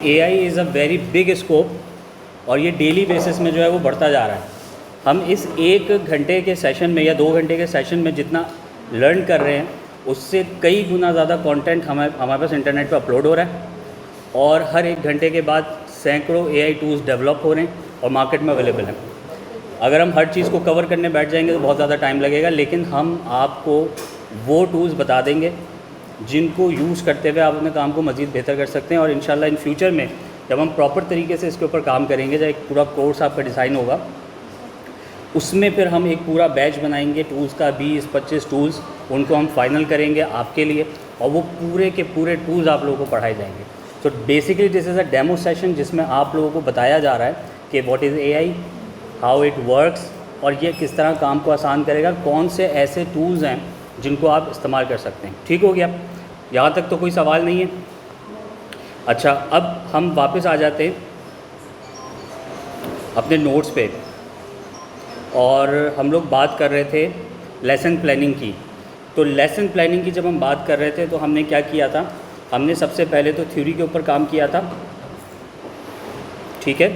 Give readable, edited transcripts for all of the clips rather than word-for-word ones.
AI is a very big scope और ये daily basis में जो है वो बढ़ता जा रहा है। हम इस 1 घंटे के सेशन में या 2 घंटे के सेशन में जितना लर्न कर रहे हैं उससे कई गुना ज़्यादा कंटेंट हमारे पास इंटरनेट पर अपलोड हो रहा है और हर 1 घंटे के बाद सैकड़ों AI टूल्स डेवलप हो रहे हैं और मार्केट में अवेलेबल हैं। अगर हम हर चीज़ को कवर करने बैठ जाएंगे तो बहुत ज़्यादा टाइम लगेगा, लेकिन हम आपको वो टूल्स बता देंगे जिनको यूज़ करते हुए आप अपने काम को मज़ीद बेहतर कर सकते हैं। और इंशाल्लाह इन फ्यूचर में जब हम प्रॉपर तरीके से इसके ऊपर काम करेंगे, जब एक पूरा कोर्स आपका डिज़ाइन होगा उसमें फिर हम एक पूरा बैच बनाएंगे टूल्स का, 20-25 टूल्स, उनको हम फाइनल करेंगे आपके लिए और वो पूरे के पूरे टूल्स आप लोगों को पढ़ाए जाएंगे। तो basically this is a demo session जिसमें आप लोगों को बताया जा रहा है कि what is AI, how it works और ये किस तरह काम को आसान करेगा, कौन से ऐसे टूल्स हैं जिनको आप इस्तेमाल कर सकते हैं। ठीक हो गया? यहाँ तक तो कोई सवाल नहीं है? अच्छा, अब हम वापस आ जाते हैं अपने नोट्स पे और हम लोग बात कर रहे थे लेसन प्लानिंग की। तो लेसन प्लानिंग की जब हम बात कर रहे थे तो हमने क्या किया था, हमने सबसे पहले तो थ्योरी के ऊपर काम किया था। ठीक है,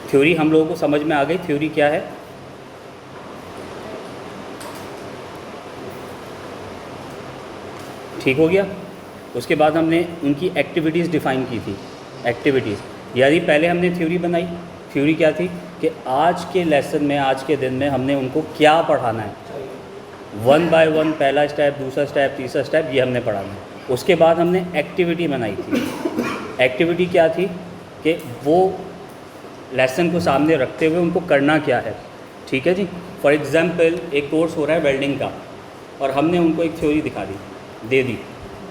थ्योरी हम लोगों को समझ में आ गई, थ्योरी क्या है। ठीक हो गया? उसके बाद हमने उनकी एक्टिविटीज़ डिफ़ाइन की थी। एक्टिविटीज़ यानी पहले हमने थ्योरी बनाई। थ्योरी क्या थी कि आज के लेसन में, आज के दिन में हमने उनको क्या पढ़ाना है, 1 बाय 1 पहला स्टेप, दूसरा स्टेप, तीसरा स्टेप, ये हमने पढ़ाना है। उसके बाद हमने एक्टिविटी बनाई थी। एक्टिविटी क्या थी कि वो लेसन को सामने रखते हुए उनको करना क्या है। ठीक है जी। फॉर एग्ज़ाम्पल एक कोर्स हो रहा है वेल्डिंग का और हमने उनको एक थ्योरी दे दी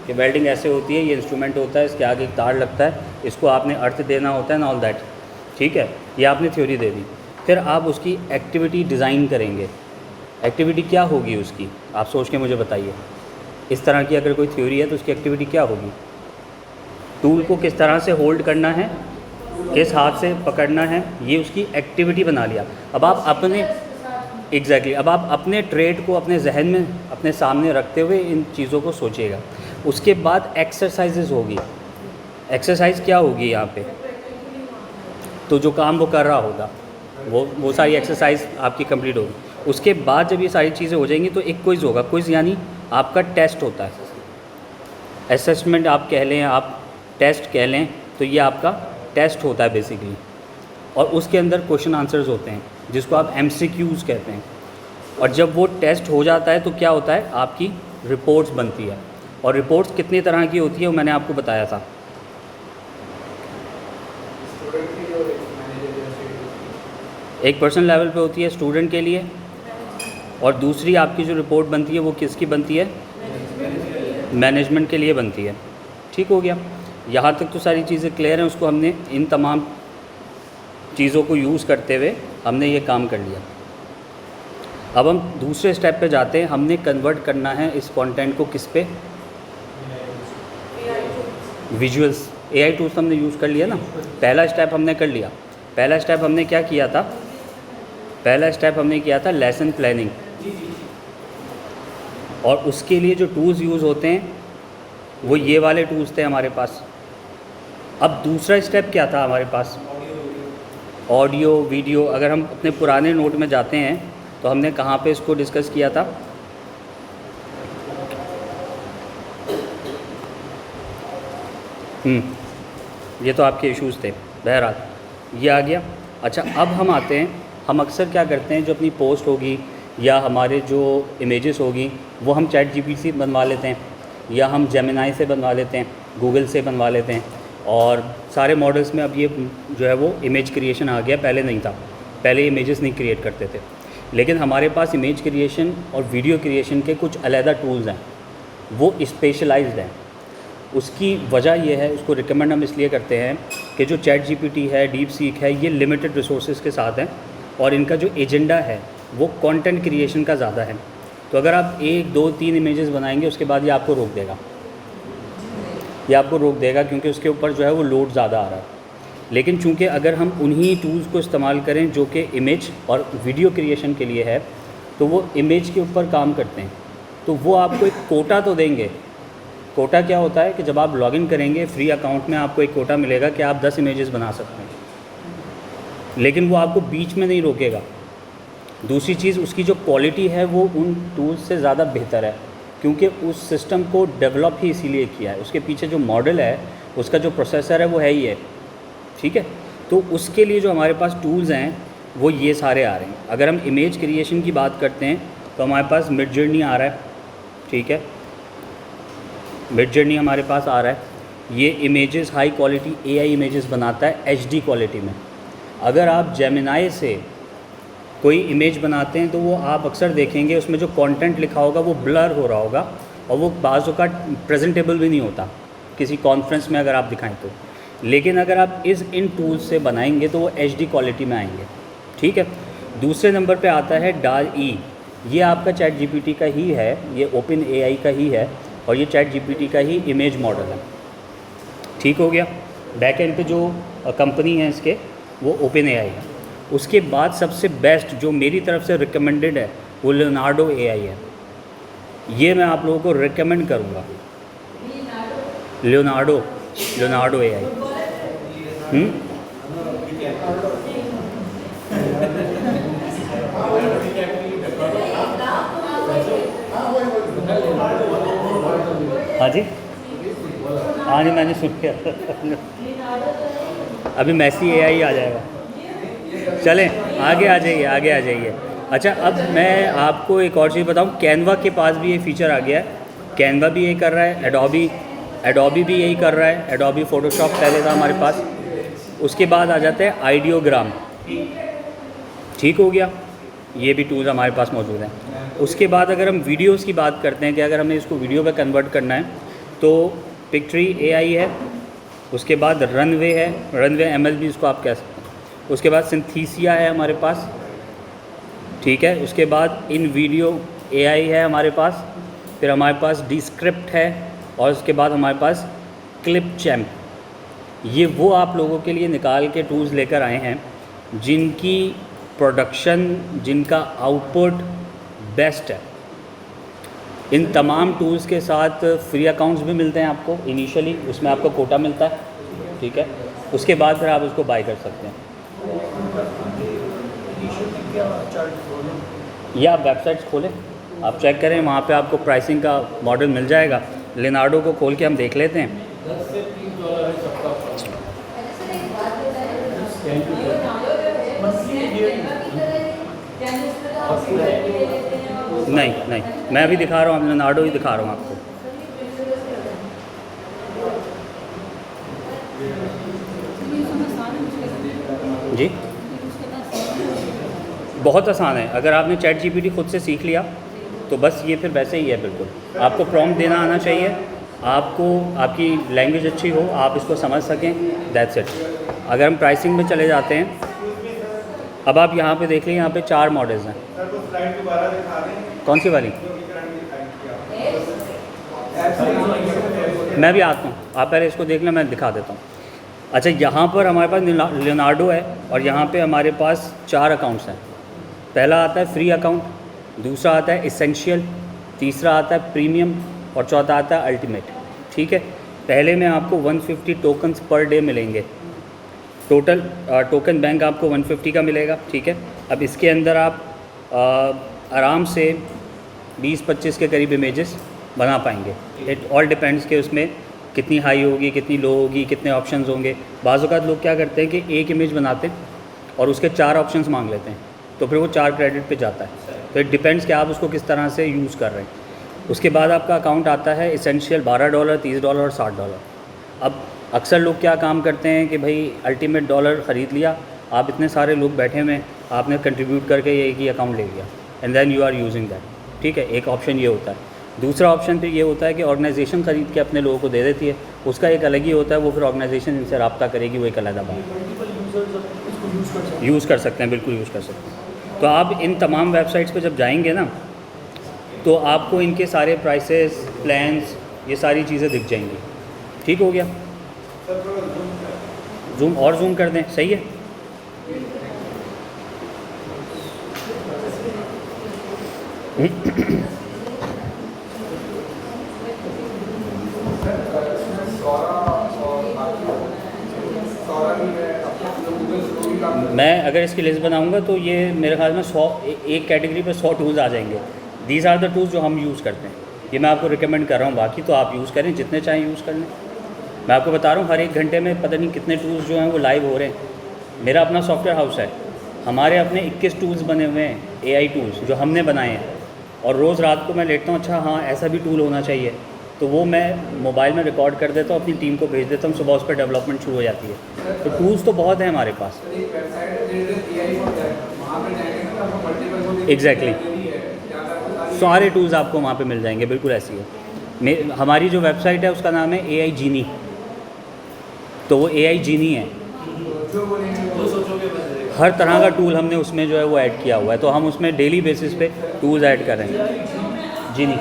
कि वेल्डिंग ऐसे होती है, ये इंस्ट्रूमेंट होता है, इसके आगे एक तार लगता है, इसको आपने अर्थ देना होता है ना, ऑल दैट। ठीक है, ये आपने थ्योरी दे दी। फिर आप उसकी एक्टिविटी डिज़ाइन करेंगे। एक्टिविटी क्या होगी उसकी, आप सोच के मुझे बताइए। इस तरह की अगर कोई थ्योरी है तो उसकी एक्टिविटी क्या होगी? टूल को किस तरह से होल्ड करना है, किस हाथ से पकड़ना है, ये उसकी एक्टिविटी बना लिया। अब आप अपने अब आप अपने ट्रेड को अपने जहन में अपने सामने रखते हुए इन चीज़ों को सोचिएगा। उसके बाद एक्सरसाइजेज होगी। एक्सरसाइज क्या होगी यहाँ पे? तो जो काम वो कर रहा होगा वो सारी एक्सरसाइज आपकी कंप्लीट होगी। उसके बाद जब ये सारी चीज़ें हो जाएंगी तो एक क्विज़ होगा। क्विज़ यानी आपका टेस्ट होता है, असेसमेंट आप कह लें, आप टेस्ट कह लें, तो ये आपका टेस्ट होता है बेसिकली। और उसके अंदर क्वेश्चन आंसर्स होते हैं जिसको आप MCQs कहते हैं। और जब वो टेस्ट हो जाता है तो क्या होता है, आपकी रिपोर्ट्स बनती है। और रिपोर्ट्स कितनी तरह की होती है वो मैंने आपको बताया था। एक पर्सनल लेवल पे होती है स्टूडेंट के लिए, और दूसरी आपकी जो रिपोर्ट बनती है वो किसकी बनती है? मैनेजमेंट के लिए बनती है। ठीक हो गया? यहाँ तक तो सारी चीज़ें क्लियर हैं। उसको हमने इन तमाम चीज़ों को यूज़ करते हुए हमने ये काम कर लिया। अब हम दूसरे स्टेप पे जाते हैं। हमने कन्वर्ट करना है इस कंटेंट को किस पे? विजुअल्स। AI टूल्स हमने यूज़ कर लिया ना। पहला स्टेप हमने कर लिया। पहला स्टेप हमने क्या किया था? पहला स्टेप हमने किया था लेसन प्लानिंग, और उसके लिए जो टूल्स यूज़ होते हैं वो ये वाले टूल्स थे हमारे पास। अब दूसरा स्टेप क्या था हमारे पास? Audio video. अगर हम अपने पुराने नोट में जाते हैं तो हमने कहाँ पे इसको डिस्कस किया था? ये तो आपके इश्यूज़ थे, बहरहाल ये आ गया। अच्छा, अब हम आते हैं, हम अक्सर क्या करते हैं, जो अपनी पोस्ट होगी या हमारे जो इमेजेस होगी वो हम ChatGPT से बनवा लेते हैं, या हम जेमिनाई से बनवा लेते हैं, गूगल से बनवा लेते हैं। और सारे मॉडल्स में अब ये जो है वो इमेज क्रिएशन आ गया, पहले नहीं था। पहले इमेजेस नहीं क्रिएट करते थे, लेकिन हमारे पास इमेज क्रिएशन और वीडियो क्रिएशन के कुछ अलहदा टूल्स हैं, वो स्पेशलाइज्ड हैं। उसकी वजह यह है, उसको रिकमेंड हम इसलिए करते हैं कि जो ChatGPT है, DeepSeek है, ये लिमिटेड रिसोर्सेज के साथ हैं और इनका जो एजेंडा है वो कंटेंट क्रिएशन का ज़्यादा है। तो अगर आप 1, 2, 3 इमेजेस बनाएंगे उसके बाद ये आपको रोक देगा, क्योंकि उसके ऊपर जो है वो लोड ज़्यादा आ रहा है। लेकिन चूंकि अगर हम उन्हीं टूल्स को इस्तेमाल करें जो कि इमेज और वीडियो क्रिएशन के लिए है, तो वो इमेज के ऊपर काम करते हैं, तो वो आपको एक कोटा तो देंगे। कोटा क्या होता है कि जब आप लॉगिन करेंगे फ्री अकाउंट में आपको एक कोटा मिलेगा कि आप 10 इमेजेस बना सकते हैं, लेकिन वो आपको बीच में नहीं रोकेगा। दूसरी चीज़, उसकी जो क्वालिटी है वो उन टूल्स से ज़्यादा बेहतर है, क्योंकि उस सिस्टम को डेवलप ही इसीलिए किया है। उसके पीछे जो मॉडल है, उसका जो प्रोसेसर है वो है ही है, ठीक है। तो उसके लिए जो हमारे पास टूल्स हैं वो ये सारे आ रहे हैं। अगर हम इमेज क्रिएशन की बात करते हैं तो हमारे पास मिडजर्नी आ रहा है, ठीक है। मिडजर्नी हमारे पास आ रहा है। ये images high quality AI images बनाता है HD क्वालिटी में। अगर आप जेमिनाई से कोई इमेज बनाते हैं तो वो आप अक्सर देखेंगे उसमें जो कंटेंट लिखा होगा वो ब्लर हो रहा होगा और वो बाज़ का प्रेजेंटेबल भी नहीं होता किसी कॉन्फ्रेंस में अगर आप दिखाएं तो। लेकिन अगर आप इन टूल्स से बनाएंगे तो वो HD क्वालिटी में आएंगे, ठीक है। दूसरे नंबर पे आता है DALL-E। ये आपका ChatGPT का ही है, ये OpenAI का ही है और ये ChatGPT का ही इमेज मॉडल है, ठीक हो गया। बैक एंड पे जो कंपनी है इसके वो OpenAI है। उसके बाद सबसे बेस्ट जो मेरी तरफ से रिकमेंडेड है वो Leonardo AI है। ये मैं आप लोगों को रिकमेंड करूँगा, Leonardo AI। हाँ जी, हाँ जी, मैंने सुन लिया। अभी मैसी AI आ जाएगा। चलें आगे आ जाइए, आगे आ जाइए। अच्छा, अब मैं आपको एक और चीज़ बताऊं, कैनवा के पास भी ये फीचर आ गया है। कैनवा भी यही कर रहा है, एडोबी भी यही कर रहा है। एडोबी फ़ोटोशॉप पहले था हमारे पास। उसके बाद आ जाते हैं आइडियोग्राम, ठीक हो गया। ये भी टूल्स हमारे पास मौजूद हैं। उसके बाद अगर हम वीडियोस की बात करते हैं कि अगर हमें इसको वीडियो पे कन्वर्ट करना है तो पिक्ट्री AI है। उसके बाद रनवे है, रनवे ML भी इसको आप कह सकते हैं। उसके बाद सिंथीसिया है हमारे पास, ठीक है। उसके बाद इन वीडियो AI है हमारे पास। फिर हमारे पास Descript है और उसके बाद हमारे पास क्लिपचैम्प। ये वो आप लोगों के लिए निकाल के टूल्स लेकर आए हैं जिनकी प्रोडक्शन, जिनका आउटपुट बेस्ट है। इन तमाम टूल्स के साथ फ्री अकाउंट्स भी मिलते हैं आपको इनिशियली, उसमें आपको कोटा मिलता है, ठीक है। उसके बाद फिर आप उसको बाय कर सकते हैं। या आप वेबसाइट्स खोलें, आप चेक करें, वहाँ पे आपको प्राइसिंग का मॉडल मिल जाएगा। लेनार्डो को खोल के हम देख लेते हैं। नहीं, मैं अभी दिखा रहा हूँ, लेनार्डो ही दिखा रहा हूँ आपको। जी, बहुत आसान है। अगर आपने ChatGPT खुद से सीख लिया तो बस ये फिर वैसे ही है बिल्कुल। आपको प्रॉम्प्ट देना आना चाहिए, आपको आपकी लैंग्वेज अच्छी हो, आप इसको समझ सकें, दैट्स इट। अगर हम प्राइसिंग में चले जाते हैं, अब आप यहाँ पे देख लें, यहाँ पे 4 मॉडल्स हैं। कौन सी वाली? मैं भी आता हूँ, आप पहले इसको देख लें, मैं दिखा देता हूँ। अच्छा, यहाँ पर हमारे पास लियोनार्डो है और यहाँ पे हमारे पास 4 अकाउंट्स हैं। पहला आता है फ्री अकाउंट, दूसरा आता है इसेंशियल, तीसरा आता है प्रीमियम और चौथा आता है अल्टीमेट, ठीक है। पहले में आपको 150 टोकन्स पर डे मिलेंगे। टोटल टोकन बैंक आपको 150 का मिलेगा, ठीक है। अब इसके अंदर आप आराम से 20-25 के करीब इमेजेस बना पाएंगे। इट ऑल डिपेंड्स कि उसमें कितनी हाई होगी, कितनी लो होगी, कितने ऑप्शंस होंगे। बाज़ औक़ात लोग क्या करते हैं कि एक इमेज बनाते हैं और उसके 4 ऑप्शंस मांग लेते हैं, तो फिर वो 4 क्रेडिट पे जाता है। तो इट डिपेंड्स कि आप उसको किस तरह से यूज़ कर रहे हैं। उसके बाद आपका अकाउंट आता है इसेंशियल, $12, $30 और $60। अब अक्सर लोग क्या काम करते हैं कि भाई अल्टीमेट डॉलर ख़रीद लिया, आप इतने सारे लोग बैठे हुए हैं, आपने कंट्रीब्यूट करके ये एक ही अकाउंट ले लिया and then you are using that, ठीक है। एक ऑप्शन ये होता है। दूसरा ऑप्शन फिर ये होता है कि ऑर्गेनाइजेशन ख़रीद के अपने लोगों को दे देती है, उसका एक अलग ही होता है। वो फिर ऑर्गेनाइजेशन इनसे रब्ता करेगी, वो एक अलग बात यूज़ कर सकते हैं, बिल्कुल यूज़ कर सकते हैं। तो आप इन तमाम वेबसाइट्स पे जब जाएंगे ना तो आपको इनके सारे प्राइसेस, प्लान्स, ये सारी चीज़ें दिख जाएंगी, ठीक हो गया। जूम कर दें, सही है। मैं अगर इसकी लिस्ट बनाऊंगा तो ये मेरे ख्याल में 100 एक कैटेगरी पे 100 टूल्स आ जाएंगे। दीज आर द टूल्स जो हम यूज़ करते हैं, ये मैं आपको रिकमेंड कर रहा हूँ। बाकी तो आप यूज़ करें, जितने चाहें यूज़ कर लें। मैं आपको बता रहा हूँ हर एक घंटे में पता नहीं कितने टूल्स जो हैं वो लाइव हो रहे हैं। मेरा अपना सॉफ्टवेयर हाउस है, हमारे अपने 21 टूल्स बने हुए हैं, AI टूल्स जो हमने बनाए हैं। और रोज़ रात को मैं लेटता हूँ, अच्छा हाँ ऐसा भी टूल होना चाहिए, तो वो मैं मोबाइल में रिकॉर्ड कर देता हूँ, अपनी टीम को भेज देता हूँ, सुबह उस पर डेवलपमेंट शुरू हो जाती है। तो टूल्स तो बहुत हैं हमारे पास। एग्जैक्टली, सारे टूल्स आपको वहाँ पे मिल जाएंगे, बिल्कुल ऐसी है। हमारी जो वेबसाइट है उसका नाम है AI जीनी, तो वो AI जीनी है। हर तरह का टूल हमने उसमें जो है वो ऐड किया हुआ है, तो हम उसमें डेली बेसिस पे टूल्स ऐड कर रहे हैं। जीनी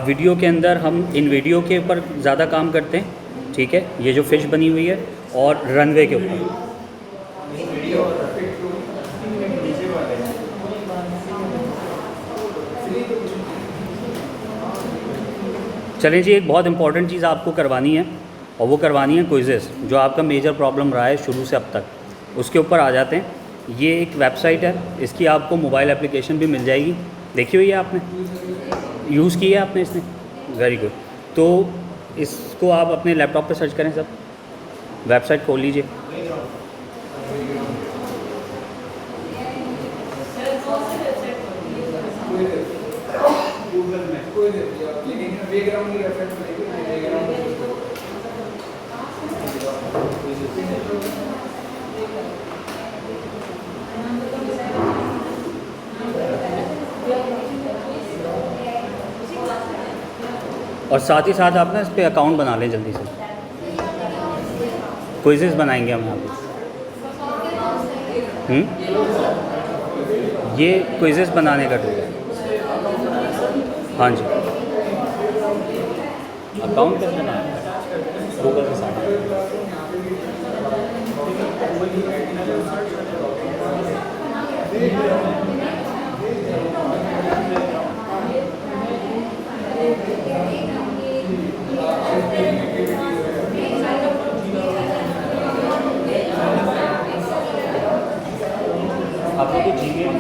वीडियो के अंदर हम इन वीडियो के ऊपर ज़्यादा काम करते हैं, ठीक है, ये जो फिश बनी हुई है, और रनवे के ऊपर। चलें जी, एक बहुत इंपॉर्टेंट चीज़ आपको करवानी है, और वो करवानी है क्विज़ेस, जो आपका मेजर प्रॉब्लम रहा है शुरू से अब तक। उसके ऊपर आ जाते हैं। ये एक वेबसाइट है, इसकी आपको मोबाइल एप्लीकेशन भी मिल जाएगी। देखी हुई है आपने, यूज़ की है आपने इसने? Very good. तो इसको आप अपने लैपटॉप पे सर्च करें, सब वेबसाइट खोल लीजिए। और साथ ही साथ आप ना इस पर अकाउंट बना लें जल्दी से। क्विज़ेस बनाएंगे हम यहाँ पे। ये क्विज़ेस बनाने का टूल है। हाँ जी, अकाउंट कैसे बनाना है? गूगल के साथ। आप लोग को जीमेल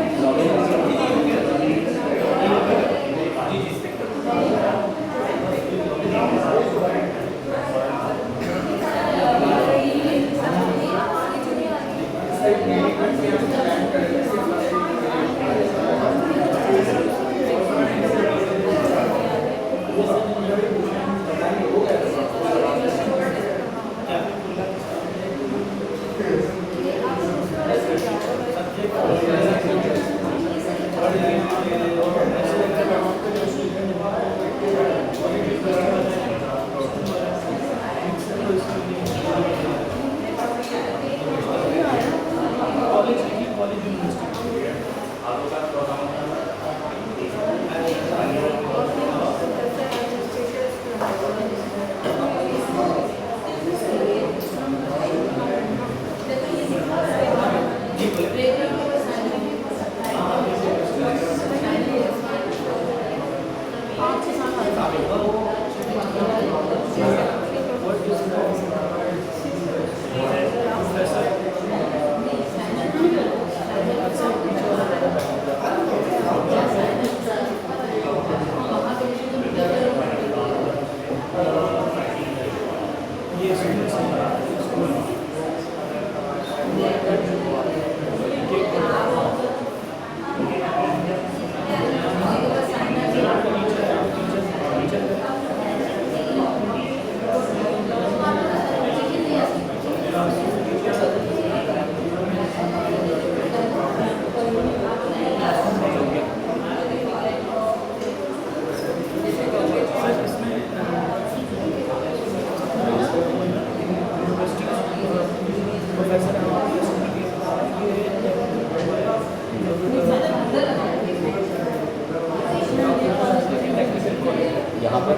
यहाँ पर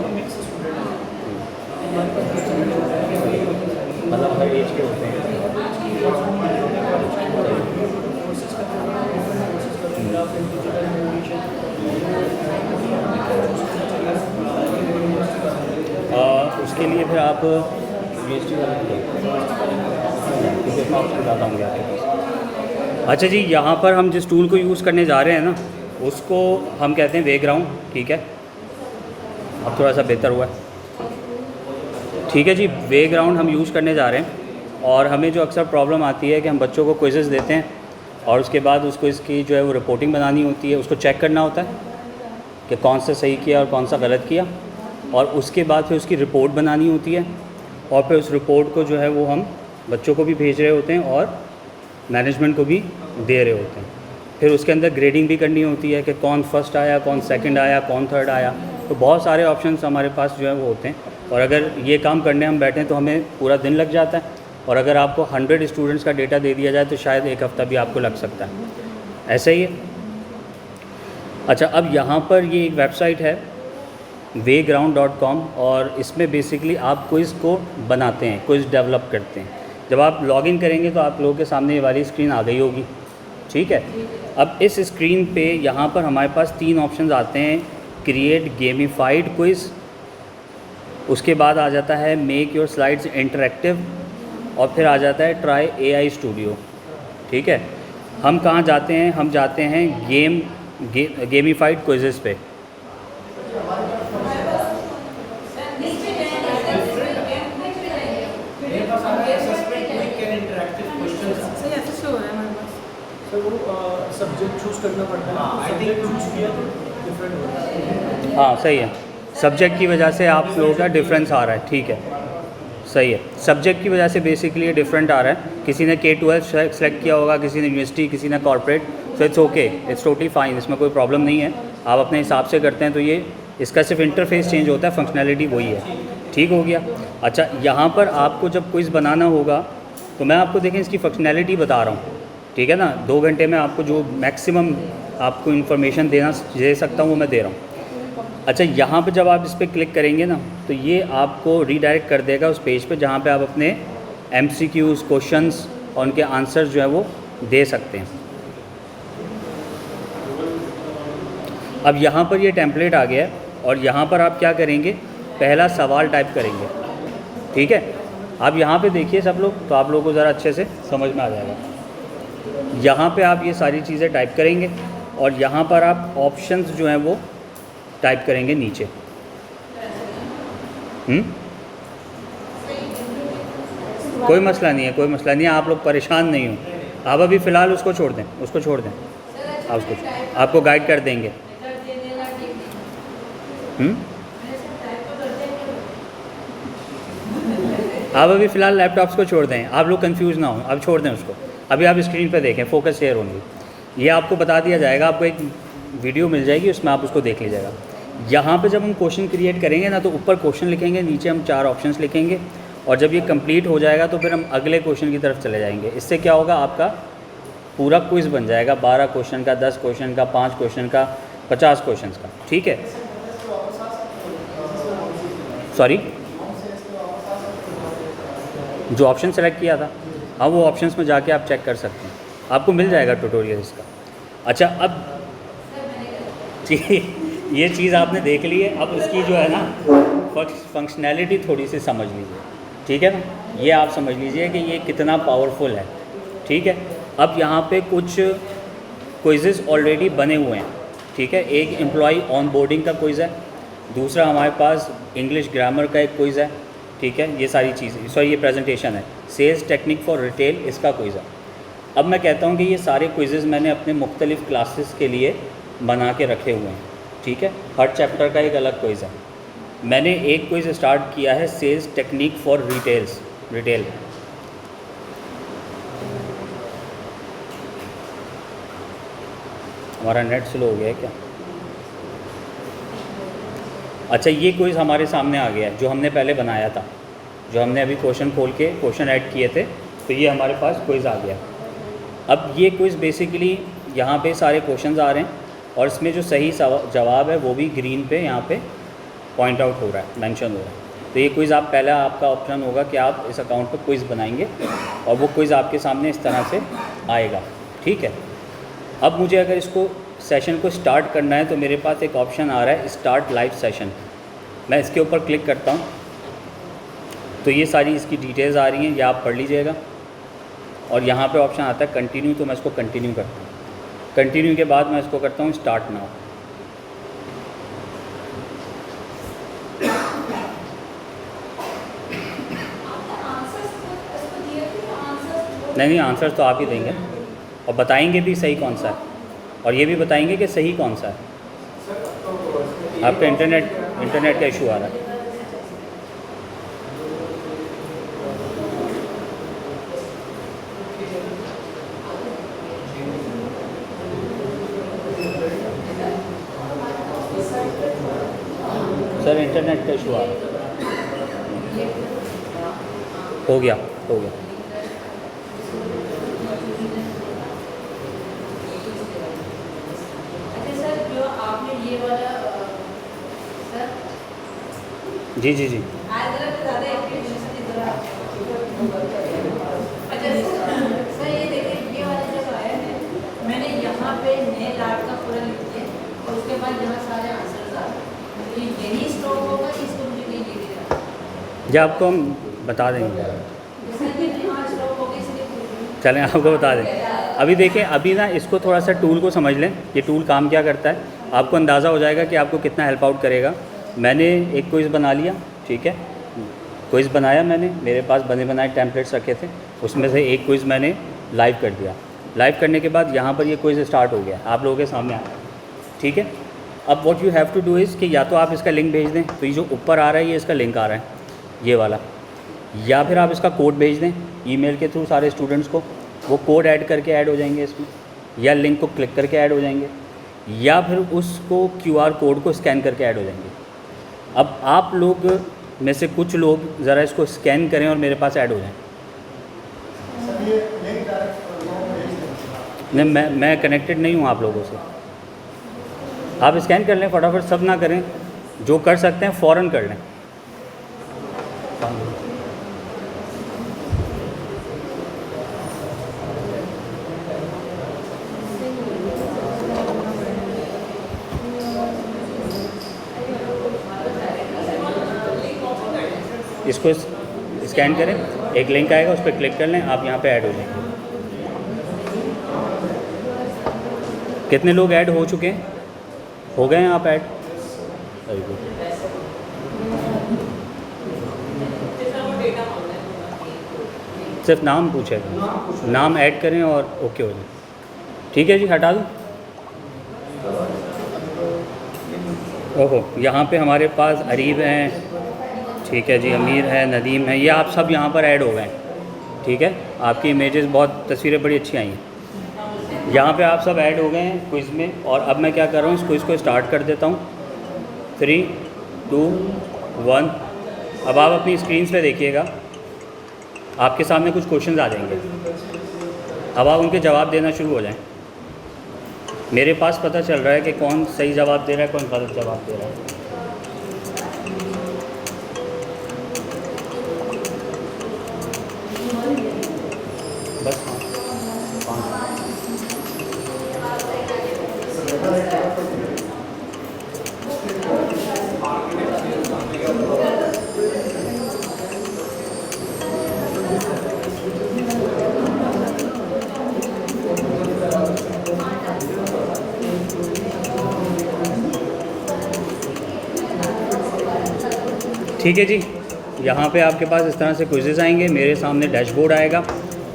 मतलब हर एज के होते हैं। उसके लिए फिर आप GST वाले ऑप्शन ज़्यादा होंगे आपके पास। अच्छा जी, यहाँ पर हम जिस टूल को यूज़ करने जा रहे हैं ना, उसको हम कहते हैं वेग्राउंड। ठीक है, अब थोड़ा सा बेहतर हुआ है। ठीक है जी, वेग्राउंड हम यूज़ करने जा रहे हैं। और हमें जो अक्सर प्रॉब्लम आती है कि हम बच्चों को क्विज़ेस देते हैं और उसके बाद उसको इसकी जो है वो रिपोर्टिंग बनानी होती है, उसको चेक करना होता है कि कौन सा सही किया और कौन सा गलत किया, और उसके बाद फिर उसकी रिपोर्ट बनानी होती है, और फिर उस रिपोर्ट को जो है वो हम बच्चों को भी भेज रहे होते हैं और मैनेजमेंट को भी दे रहे होते हैं। फिर उसके अंदर ग्रेडिंग भी करनी होती है कि कौन फर्स्ट आया, कौन सेकंड आया, कौन थर्ड आया। तो बहुत सारे ऑप्शंस हमारे पास जो है वो होते हैं, और अगर ये काम करने हम बैठें तो हमें पूरा दिन लग जाता है, और अगर आपको 100 स्टूडेंट्स का डेटा दे दिया जाए तो शायद एक हफ़्ता भी आपको लग सकता है। ऐसा ही है। अच्छा, अब यहाँ पर ये एक वेबसाइट है wayground.com, और इसमें बेसिकली आप क्विज़ को बनाते हैं, क्विज़ डेवलप करते हैं। जब आप लॉगिन करेंगे तो आप लोगों के सामने ये वाली स्क्रीन आ गई होगी। ठीक है, अब इस स्क्रीन पे यहाँ पर हमारे पास 3 ऑप्शंस आते हैं। क्रिएट गेमिफाइड क्विज़, उसके बाद आ जाता है मेक योर स्लाइड्स इंटरेक्टिव, और फिर आ जाता है ट्राई AI स्टूडियो। ठीक है, हम कहाँ जाते हैं? हम जाते हैं गेमिफाइड क्विज़ेस पे। सब्जेक्ट चूज़ करना पड़ता है, सब्जेक्ट चूज़ किया तो डिफरेंट होता है। हाँ सही है, सब्जेक्ट की वजह से आप लोगों का डिफरेंस आ रहा है। ठीक है, सही है, सब्जेक्ट की वजह से बेसिकली डिफरेंट आ रहा है। किसी ने K-12 सेलेक्ट किया होगा, किसी ने यूनिवर्सिटी, किसी ने कॉर्पोरेट, तो it's okay, it's totally fine, इसमें कोई प्रॉब्लम नहीं है। आप अपने हिसाब से करते हैं तो ये इसका सिर्फ इंटरफेस चेंज होता है, फंक्शनैलिटी वही है। ठीक हो गया। अच्छा, यहाँ पर आपको जब क्विज़ बनाना होगा तो मैं आपको देखें इसकी फंक्शनैलिटी बता रहा हूँ। ठीक है ना, 2 घंटे में आपको जो मैक्सिमम आपको इन्फॉर्मेशन दे सकता हूँ वो मैं दे रहा हूँ। अच्छा, यहाँ पे जब आप इस पर क्लिक करेंगे ना तो ये आपको रीडायरेक्ट कर देगा उस पेज पे जहाँ पे आप अपने MCQs, क्वेश्चंस और उनके आंसर्स जो है वो दे सकते हैं। अब यहाँ पर ये टेम्पलेट आ गया है, और यहाँ पर आप क्या करेंगे? पहला सवाल टाइप करेंगे। ठीक है, आप यहाँ पे देखिए सब लोग, तो आप लोगों को ज़रा अच्छे से समझ में आ जाएगा। यहाँ पे आप ये सारी चीज़ें टाइप करेंगे, और यहाँ पर आप ऑप्शंस जो हैं वो टाइप करेंगे नीचे। कोई मसला नहीं है, कोई मसला नहीं है, आप लोग परेशान नहीं हो। आप अभी फ़िलहाल उसको छोड़ दें, उसको छोड़ दें, आप उसको, आपको गाइड कर देंगे। आप अभी फ़िलहाल लैपटॉप्स को छोड़ दें, आप लोग कंफ्यूज ना हो, आप छोड़ दें उसको। अभी आप स्क्रीन पे देखें, फोकस शेयर होंगी, ये आपको बता दिया जाएगा, आपको एक वीडियो मिल जाएगी, उसमें आप उसको देख लीजिएगा। यहाँ पे जब हम क्वेश्चन क्रिएट करेंगे ना तो ऊपर क्वेश्चन लिखेंगे, नीचे हम 4 ऑप्शंस लिखेंगे, और जब ये कंप्लीट हो जाएगा तो फिर हम अगले क्वेश्चन की तरफ चले जाएंगे। इससे क्या होगा, आपका पूरा क्विज़ बन जाएगा, 12 क्वेश्चन का, 10 क्वेश्चन का, 5 क्वेश्चन का, 50 क्वेश्चन का। ठीक है, सॉरी, जो ऑप्शन सेलेक्ट किया था, हाँ वो ऑप्शंस में जाके आप चेक कर सकते हैं, आपको मिल जाएगा ट्यूटोरियल इसका। अच्छा, अब ये चीज़ आपने देख ली है, अब इसकी जो है ना फंक्शनैलिटी थोड़ी सी समझ लीजिए। ठीक है ना, ये आप समझ लीजिए कि ये कितना पावरफुल है। ठीक है, अब यहाँ पे कुछ क्विज़ेस ऑलरेडी बने हुए हैं। ठीक है, एक एम्प्लॉय ऑनबोर्डिंग का क्विज़ है, दूसरा हमारे पास इंग्लिश ग्रामर का एक क्विज़ है। ठीक है, ये सारी चीज़ें, सॉरी ये प्रेजेंटेशन है, सेल्स टेक्निक फॉर रिटेल, इसका क्विज़ है। अब मैं कहता हूँ कि ये सारे क्विज़ेस मैंने अपने मुख्तलिफ़ क्लासेस के लिए बना के रखे हुए हैं। ठीक है, हर चैप्टर का एक अलग क्विज़ है। मैंने एक क्विज़ स्टार्ट किया है सेल्स टेक्निक फॉर रिटेल। हमारा नेट स्लो हो गया है क्या? अच्छा, ये क्विज़ हमारे सामने आ गया है जो हमने पहले बनाया था, जो हमने अभी क्वेश्चन खोल के क्वेश्चन ऐड किए थे, तो ये हमारे पास क्विज़ आ गया। अब ये क्विज़ बेसिकली यहाँ पे सारे क्वेश्चंस आ रहे हैं, और इसमें जो सही जवाब है वो भी ग्रीन पे यहाँ पे पॉइंट आउट हो रहा है, मेंशन हो रहा है। तो ये क्विज़ आप, पहला आपका ऑप्शन होगा कि आप इस अकाउंट पर क्विज़ बनाएंगे, और वो क्विज़ आपके सामने इस तरह से आएगा। ठीक है, अब मुझे अगर इसको सेशन को स्टार्ट करना है तो मेरे पास एक ऑप्शन आ रहा है स्टार्ट लाइव सेशन। मैं इसके ऊपर क्लिक करता हूँ तो ये सारी इसकी डिटेल्स आ रही हैं, ये आप पढ़ लीजिएगा। और यहाँ पे ऑप्शन आता है कंटिन्यू, तो मैं इसको कंटिन्यू करता हूँ। कंटिन्यू के बाद मैं इसको करता हूँ स्टार्ट नाउ। नहीं, आंसर्स तो आप ही देंगे और बताएंगे भी सही कौन सा है, और ये भी बताएंगे कि सही कौन सा है। आपका इंटरनेट का इशू आ रहा है। सर इंटरनेट का इशू आ रहा है। हो गया। जी। मैंने यहाँ पे नए लाट का पूरा लिख दिया और उसके बाद यहाँ सारे आंसर्स आ रहे हैं। यही स्टॉक होगा, इसको मुझे नहीं लिख दिया। जी आपको हम बता देंगे, चलें आपको बता दें। अभी देखें, अभी ना इसको थोड़ा सा टूल को समझ लें, ये टूल काम क्या करता है, आपको अंदाज़ा हो जाएगा कि आपको कितना हेल्प आउट करेगा। मैंने एक क्विज़ बना लिया, ठीक है, क्विज़ बनाया मैंने, मेरे पास बने बनाए टेम्पलेट्स रखे थे, उसमें से एक क्विज़ मैंने लाइव कर दिया। लाइव करने के बाद यहाँ पर ये क्विज़ स्टार्ट हो गया, आप लोगों के सामने आया, ठीक है। अब what you have to do is कि या तो आप इसका लिंक भेज दें, तो ये जो ऊपर आ रहा है ये इसका लिंक आ रहा है, ये वाला, या फिर आप इसका कोड भेज दें ईमेल के थ्रू सारे स्टूडेंट्स को, वो कोड ऐड करके ऐड हो जाएंगे इसमें, या लिंक को क्लिक करके ऐड हो जाएंगे, या फिर उसको QR कोड को स्कैन करके ऐड हो जाएंगे। अब आप लोग में से कुछ लोग ज़रा इसको स्कैन करें और मेरे पास ऐड हो जाएं। नहीं, मैं कनेक्टेड नहीं हूँ आप लोगों से। आप स्कैन कर लें फटाफट, सब ना करें, जो कर सकते हैं फ़ौरन कर लें। इसको स्कैन करें, एक लिंक आएगा, उस पर क्लिक कर लें, आप यहाँ पे ऐड हो जाएंगे। कितने लोग ऐड हो चुके हैं? हो गए हैं आप ऐड? Very good. सिर्फ नाम पूछेगा, नाम ऐड करें और ओके हो जाए। ठीक है जी, हटा दूँ? ओहो, यहाँ पे हमारे पास अरीब हैं, ठीक है जी, अमीर है, नदीम है, ये आप सब यहाँ पर ऐड हो गए हैं, ठीक है। आपकी इमेजेस बहुत, तस्वीरें बड़ी अच्छी आई हैं। यहाँ पे आप सब ऐड हो गए हैं क्विज़ में, और अब मैं क्या कर रहा हूँ, इस क्विज़ को स्टार्ट कर देता हूँ। 3, 2, 1। अब आप अपनी स्क्रीन पे देखिएगा, आपके सामने कुछ क्वेश्चंस आ जाएंगे, अब आप उनके जवाब देना शुरू हो जाएं। मेरे पास पता चल रहा है कि कौन सही जवाब दे रहा है, कौन गलत जवाब दे रहा है। बस ठीक है जी। यहाँ पे आपके पास इस तरह से क्विज़ेस आएंगे, मेरे सामने डैशबोर्ड आएगा,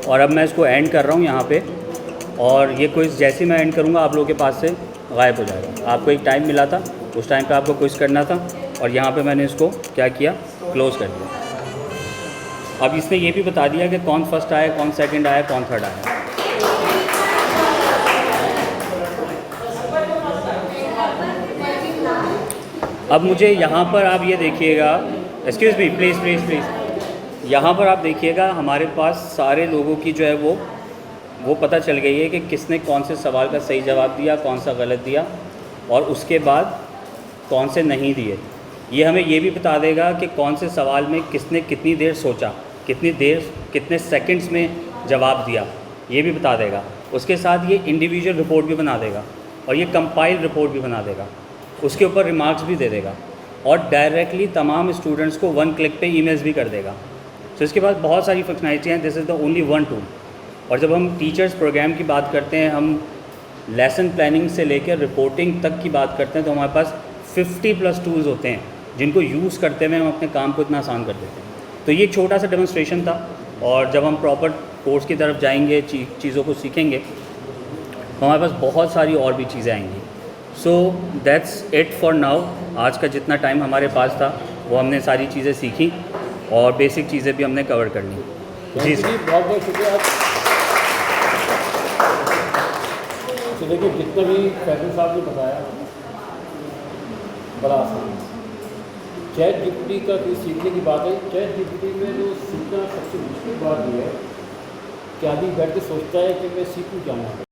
और अब मैं इसको एंड कर रहा हूँ यहाँ पे, और ये क्विज़ जैसे मैं एंड करूँगा आप लोगों के पास से गायब हो जाएगा। आपको एक टाइम मिला था, उस टाइम पे आपको क्विज़ करना था, और यहाँ पे मैंने इसको क्या किया, क्लोज़ कर दिया। अब इसने ये भी बता दिया कि कौन फर्स्ट आया, कौन सेकंड आया, कौन थर्ड आया। अब मुझे यहाँ पर आप ये देखिएगा, एक्सक्यूज़ मी प्लीज़, यहाँ पर आप देखिएगा हमारे पास सारे लोगों की जो है वो पता चल गई है कि किसने कौन से सवाल का सही जवाब दिया, कौन सा गलत दिया, और उसके बाद कौन से नहीं दिए। ये हमें ये भी बता देगा कि कौन से सवाल में किसने कितनी देर सोचा, कितने सेकंड्स में जवाब दिया, ये भी बता देगा। उसके साथ ये इंडिविजुअल रिपोर्ट भी बना देगा, और ये कंपाइल रिपोर्ट भी बना देगा, उसके ऊपर रिमार्क्स भी दे देगा, और डायरेक्टली तमाम स्टूडेंट्स को 1 क्लिक पे ईमेल्स भी कर देगा। तो इसके पास बहुत सारी फंक्शनैलिटी हैं, this is the only one tool. और जब हम टीचर्स प्रोग्राम की बात करते हैं, हम लेसन प्लानिंग से लेकर रिपोर्टिंग तक की बात करते हैं, तो हमारे पास 50+ टूल्स होते हैं जिनको यूज़ करते हुए हम अपने काम को इतना आसान कर देते हैं। तो ये एक छोटा सा डेमोन्स्ट्रेशन था, और जब हम प्रॉपर कोर्स की तरफ जाएंगे, चीज़ों को सीखेंगे, तो हमारे पास बहुत सारी और भी चीज़ें आएंगी। So that's it for now. आज का जितना टाइम हमारे पास था वो हमने सारी चीज़ें सीखी और बेसिक चीज़ें भी हमने कवर कर ली। जी सर। बहुत बहुत शुक्रिया। तो देखिए जितना भी फैसल साहब ने बताया बड़ा आसान है। चैट जीपीटी का कोई सीखने की बात है, चैट जीपीटी में जो सीखना सबसे मुश्किल बात ये है कि आदमी बैठ के सोचता है कि मैं सीखूँ क्या।